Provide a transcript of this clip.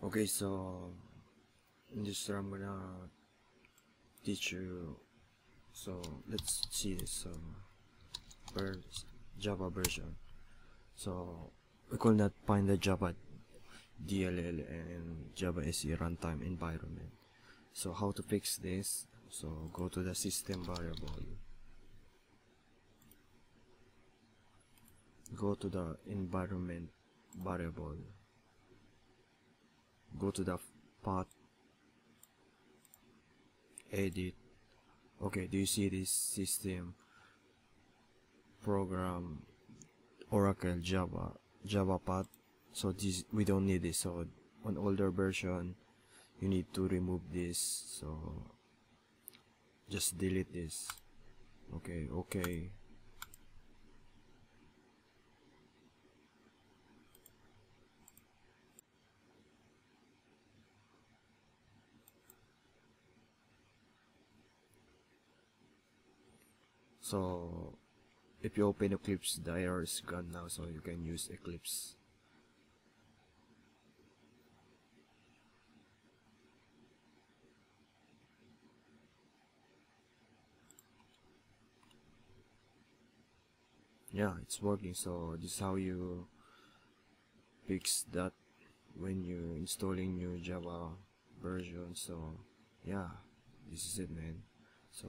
Okay, so in this time I'm gonna teach you. So let's see this. So first, Java version. So we could not find the Java DLL and Java SE runtime environment. So how to fix this? So go to the system variable. Go to the environment variable. Go to the path. Edit. Okay, do you see this system program Oracle Java path? So this, we don't need this. So on older version you need to remove this, so just delete this. Okay. So if you open Eclipse, the error is gone now, so you can use Eclipse. Yeah, it's working. So this is how you fix that when you installing new Java version. So yeah, this is it, man. So